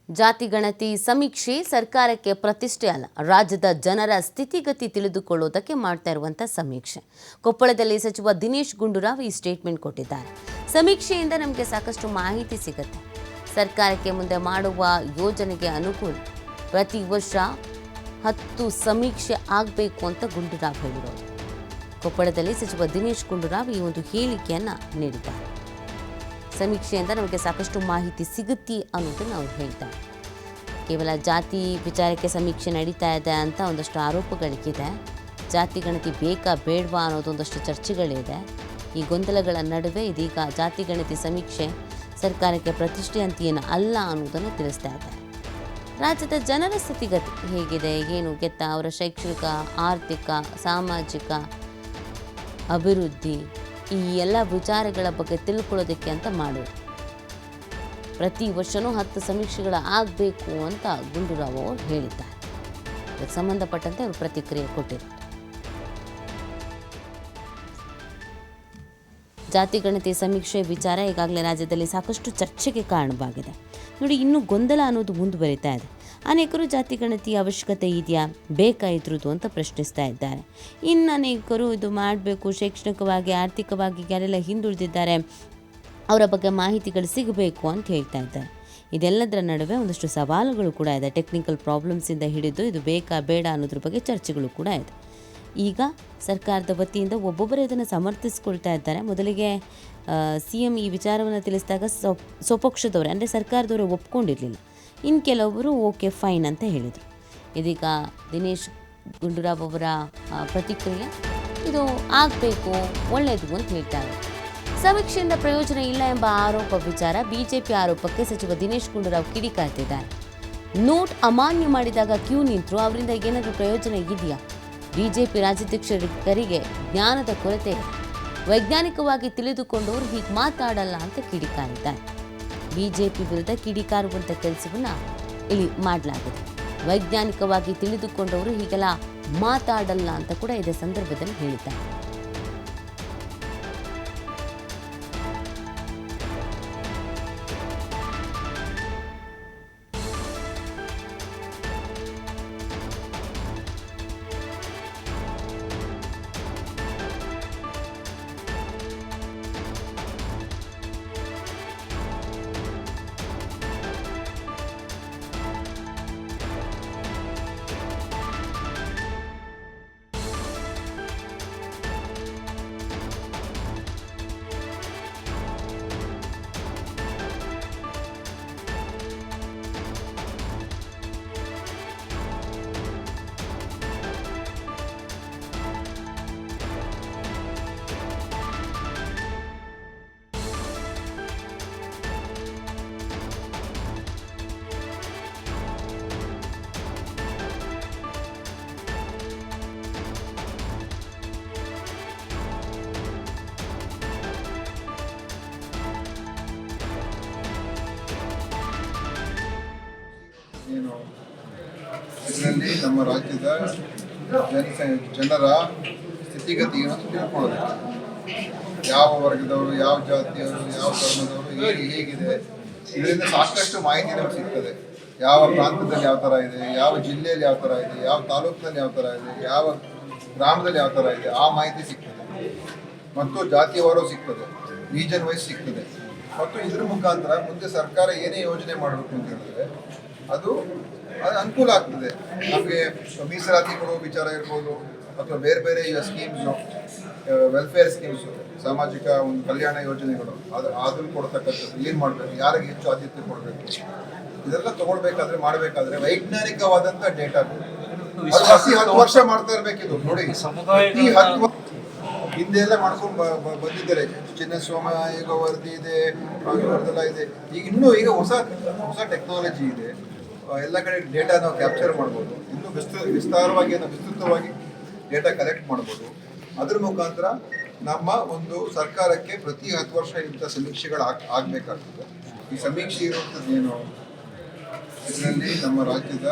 ಜಾತಿ ಗಣತಿ ಸಮೀಕ್ಷೆ ಸರ್ಕಾರಕ್ಕೆ ಪ್ರತಿಷ್ಠೆ ಅಲ್ಲ, ರಾಜ್ಯದ ಜನರ ಸ್ಥಿತಿಗತಿ ತಿಳಿದುಕೊಳ್ಳುವುದಕ್ಕೆ ಮಾಡ್ತಾ ಇರುವಂಥ ಸಮೀಕ್ಷೆ. ಕೊಪ್ಪಳದಲ್ಲಿ ಸಚಿವ ದಿನೇಶ್ ಗುಂಡೂರಾವ್ ಈ ಸ್ಟೇಟ್ಮೆಂಟ್ ಕೊಟ್ಟಿದ್ದಾರೆ. ಸಮೀಕ್ಷೆಯಿಂದ ನಮಗೆ ಸಾಕಷ್ಟು ಮಾಹಿತಿ ಸಿಗುತ್ತೆ. ಸರ್ಕಾರಕ್ಕೆ ಮುಂದೆ ಮಾಡುವ ಯೋಜನೆಗೆ ಅನುಕೂಲ. ಪ್ರತಿ ವರ್ಷ 10 ಸಮೀಕ್ಷೆ ಆಗಬೇಕು ಅಂತ ಗುಂಡೂರಾವ್ ಹೇಳಿರೋದು. ಕೊಪ್ಪಳದಲ್ಲಿ ಸಚಿವ ದಿನೇಶ್ ಗುಂಡೂರಾವ್ ಈ ಒಂದು ಹೇಳಿಕೆಯನ್ನು ನೀಡಿದ್ದಾರೆ. ಸಮೀಕ್ಷೆಯಿಂದ ನಮಗೆ ಸಾಕಷ್ಟು ಮಾಹಿತಿ ಸಿಗುತ್ತೆ ಅನ್ನೋದನ್ನು ಅವ್ರು ಹೇಳ್ತಾರೆ. ಕೇವಲ ಜಾತಿ ವಿಚಾರಕ್ಕೆ ಸಮೀಕ್ಷೆ ನಡೀತಾ ಇದೆ ಅಂತ ಒಂದಷ್ಟು ಆರೋಪಗಳಿಗಿದೆ. ಜಾತಿ ಗಣತಿ ಬೇಕಾ ಬೇಡವಾ ಅನ್ನೋದೊಂದಷ್ಟು ಚರ್ಚೆಗಳಿದೆ. ಈ ಗೊಂದಲಗಳ ನಡುವೆ ಇದೀಗ ಜಾತಿ ಗಣತಿ ಸಮೀಕ್ಷೆ ಸರ್ಕಾರಕ್ಕೆ ಪ್ರತಿಷ್ಠೆ ಅಂತ ಏನು ಅಲ್ಲ ಅನ್ನೋದನ್ನು ತಿಳಿಸ್ತಾ ಇದ್ದಾರೆ. ರಾಜ್ಯದ ಜನರ ಸ್ಥಿತಿಗತಿ ಹೇಗಿದೆ, ಏನು ಗೆತ್ತ, ಅವರ ಶೈಕ್ಷಣಿಕ, ಆರ್ಥಿಕ, ಸಾಮಾಜಿಕ ಅಭಿವೃದ್ಧಿ, ಈ ಎಲ್ಲ ವಿಚಾರಗಳ ಬಗ್ಗೆ ತಿಳ್ಕೊಳ್ಳೋದಕ್ಕೆ ಅಂತ ಮಾಡೋದು. ಪ್ರತಿ ವರ್ಷವೂ 10 ಸಮೀಕ್ಷೆಗಳು ಆಗಬೇಕು ಅಂತ ಗುಂಡೂರಾವ್ ಅವರು ಹೇಳಿದ್ದಾರೆ. ಇದಕ್ಕೆ ಸಂಬಂಧಪಟ್ಟಂತೆ ಅವರು ಪ್ರತಿಕ್ರಿಯೆ ಕೊಟ್ಟಿದ್ದಾರೆ. ಜಾತಿ ಗಣತಿ ಸಮೀಕ್ಷೆ ವಿಚಾರ ಈಗಾಗಲೇ ರಾಜ್ಯದಲ್ಲಿ ಸಾಕಷ್ಟು ಚರ್ಚೆಗೆ ಕಾರಣವಾಗಿದೆ. ನೋಡಿ, ಇನ್ನೂ ಗೊಂದಲ ಅನ್ನೋದು ಮುಂದುವರಿತಾ ಇದೆ. ಅನೇಕರು ಜಾತಿ ಗಣತಿಯ ಅವಶ್ಯಕತೆ ಇದೆಯಾ, ಬೇಕಾ ಇದ್ರದ್ದು ಅಂತ ಪ್ರಶ್ನಿಸ್ತಾ ಇದ್ದಾರೆ. ಇನ್ನು ಅನೇಕರು ಇದು ಮಾಡಬೇಕು, ಶೈಕ್ಷಣಿಕವಾಗಿ, ಆರ್ಥಿಕವಾಗಿ ಯಾರೆಲ್ಲ ಹಿಂದುಳಿದಿದ್ದಾರೆ ಅವರ ಬಗ್ಗೆ ಮಾಹಿತಿಗಳು ಸಿಗಬೇಕು ಅಂತ ಹೇಳ್ತಾ ಇದ್ದಾರೆ. ಇದೆಲ್ಲದರ ನಡುವೆ ಒಂದಷ್ಟು ಸವಾಲುಗಳು ಕೂಡ ಇದೆ. ಟೆಕ್ನಿಕಲ್ ಪ್ರಾಬ್ಲಮ್ಸಿಂದ ಹಿಡಿದು ಇದು ಬೇಕಾ ಬೇಡ ಅನ್ನೋದ್ರ ಬಗ್ಗೆ ಚರ್ಚೆಗಳು ಕೂಡ ಇದೆ. ಈಗ ಸರ್ಕಾರದ ವತಿಯಿಂದ ಒಬ್ಬೊಬ್ಬರೇ ಇದನ್ನು ಸಮರ್ಥಿಸ್ಕೊಳ್ತಾ ಇದ್ದಾರೆ. ಮೊದಲಿಗೆ CM ಈ ವಿಚಾರವನ್ನು ತಿಳಿಸಿದಾಗ ಸ್ವಪಕ್ಷದವರೇ ಅಂದರೆ ಸರ್ಕಾರದವರೇ ಒಪ್ಕೊಂಡಿರಲಿಲ್ಲ. ಇನ್ನು ಕೆಲವೊಬ್ಬರು ಓಕೆ ಫೈನ್ ಅಂತ ಹೇಳಿದರು. ಇದೀಗ ದಿನೇಶ್ ಗುಂಡೂರಾವ್ ಅವರ ಪ್ರತಿಕ್ರಿಯೆ ಇದು ಆಗಬೇಕು, ಒಳ್ಳೆಯದು ಅಂತ ಹೇಳ್ತಾರೆ. ಸಮೀಕ್ಷೆಯಿಂದ ಪ್ರಯೋಜನ ಇಲ್ಲ ಎಂಬ ಆರೋಪ ವಿಚಾರ ಬಿಜೆಪಿ ಆರೋಪಕ್ಕೆ ಸಚಿವ ದಿನೇಶ್ ಗುಂಡೂರಾವ್ ಕಿಡಿಕಾರ್ತಿದ್ದಾರೆ. ನೋಟ್ ಅಮಾನ್ಯ ಮಾಡಿದಾಗ ಕ್ಯೂ ನಿಂತರು, ಅವರಿಂದ ಏನಾದರೂ ಪ್ರಯೋಜನ ಇದೆಯಾ? ಬಿಜೆಪಿ ರಾಜ್ಯಾಧ್ಯಕ್ಷರಿಗೆ ಜ್ಞಾನದ ಕೊರತೆ ಇದೆ. ವೈಜ್ಞಾನಿಕವಾಗಿ ತಿಳಿದುಕೊಂಡವರು ಹೀಗೆ ಮಾತಾಡಲ್ಲ ಅಂತ ಕಿಡಿಕಾರಿದ್ದಾರೆ. ಬಿಜೆಪಿ ವಿರುದ್ಧ ಕಿಡಿಕಾರುವಂಥ ಕೆಲಸವನ್ನು ಇಲ್ಲಿ ಮಾಡಲಾಗಿದೆ. ವೈಜ್ಞಾನಿಕವಾಗಿ ತಿಳಿದುಕೊಂಡವರು ಹೀಗೆಲ್ಲ ಮಾತಾಡಲ್ಲ ಅಂತ ಕೂಡ ಇದೇ ಸಂದರ್ಭದಲ್ಲಿ ಹೇಳಿದ್ದಾರೆ. ಇದರಲ್ಲಿ ನಮ್ಮ ರಾಜ್ಯದ ಜನರ ಸ್ಥಿತಿಗತಿಯನ್ನು ತಿಳ್ಕೊಳ್ಳೋದಕ್ಕೆ, ಯಾವ ವರ್ಗದವರು, ಯಾವ ಜಾತಿಯವರು, ಯಾವ ಧರ್ಮದವರು, ಹೇಗಿದೆ, ಇದರಿಂದ ಸಾಕಷ್ಟು ಮಾಹಿತಿ ನಮಗೆ ಸಿಗ್ತದೆ. ಯಾವ ಪ್ರಾಂತದಲ್ಲಿ ಯಾವ ಥರ ಇದೆ, ಯಾವ ಜಿಲ್ಲೆಯಲ್ಲಿ ಯಾವ ಥರ ಇದೆ, ಯಾವ ತಾಲೂಕಿನಲ್ಲಿ ಯಾವ ಥರ ಇದೆ, ಯಾವ ಗ್ರಾಮದಲ್ಲಿ ಯಾವ ಥರ ಇದೆ, ಆ ಮಾಹಿತಿ ಸಿಗ್ತದೆ. ಮತ್ತು ಜಾತಿಯವರು ಸಿಗ್ತದೆ, ರೀಜನ್ ವೈಸ್ ಸಿಗ್ತದೆ. ಮತ್ತು ಇದ್ರ ಮುಖಾಂತರ ಮುಂದೆ ಸರ್ಕಾರ ಏನೇ ಯೋಜನೆ ಮಾಡಬೇಕು ಅಂತ ಹೇಳಿದ್ರೆ ಅದು ಅನುಕೂಲ ಆಗ್ತದೆ. ನಮಗೆ ಮೀಸಲಾತಿ ಕೊಡೋ ವಿಚಾರ ಇರ್ಬೋದು, ಅಥವಾ ಬೇರೆ ಬೇರೆ ಸ್ಕೀಮ್ಸು, ವೆಲ್ಫೇರ್ ಸ್ಕೀಮ್ಸು, ಸಾಮಾಜಿಕ ಒಂದು ಕಲ್ಯಾಣ ಯೋಜನೆಗಳು, ಅದನ್ನು ಕೊಡ್ತಕ್ಕಂಥದ್ದು, ಏನು ಮಾಡಬೇಕು, ಯಾರಿಗೆ ಹೆಚ್ಚು ಆದ್ಯತೆ ಕೊಡಬೇಕು, ಇದೆಲ್ಲ ತಗೊಳ್ಬೇಕಾದ್ರೆ ಮಾಡಬೇಕಾದ್ರೆ ವೈಜ್ಞಾನಿಕವಾದಂಥ ಡೇಟಾ 10 ವರ್ಷ ಮಾಡ್ತಾ ಇರಬೇಕಿದು. ನೋಡಿ, ಹಿಂದೆ ಎಲ್ಲ ಮಾಡ್ಕೊಂಡು ಬಂದಿದ್ದಾರೆ. ಚಿನ್ನಸ್ವಾಮಿ ಈಗ ವರದಿ ಇದೆ, ಇವರದೆಲ್ಲ ಇದೆ. ಈಗ ಹೊಸ ಟೆಕ್ನಾಲಜಿ ಇದೆ. ಎಲ್ಲ ಕಡೆ ಡೇಟಾ ನಾವು ಕ್ಯಾಪ್ಚರ್ ಮಾಡ್ಬೋದು. ಇನ್ನೂ ವಿಸ್ತೃತವಾಗಿ ಡೇಟಾ ಕಲೆಕ್ಟ್ ಮಾಡ್ಬೋದು. ಅದ್ರ ಮುಖಾಂತರ ನಮ್ಮ ಒಂದು ಸರ್ಕಾರಕ್ಕೆ ಪ್ರತಿ 10 ವರ್ಷ ಇಂಥ ಸಮೀಕ್ಷೆಗಳು ಆಗಬೇಕಾಗ್ತದೆ. ಈ ಸಮೀಕ್ಷೆ ಇರುವಂಥದ್ದು ಏನು, ಇದರಲ್ಲಿ ನಮ್ಮ ರಾಜ್ಯದ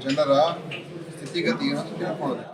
ಜನರ ಸ್ಥಿತಿಗತಿಯನ್ನು ತಿಳ್ಕೊಳ್ಳೋದು.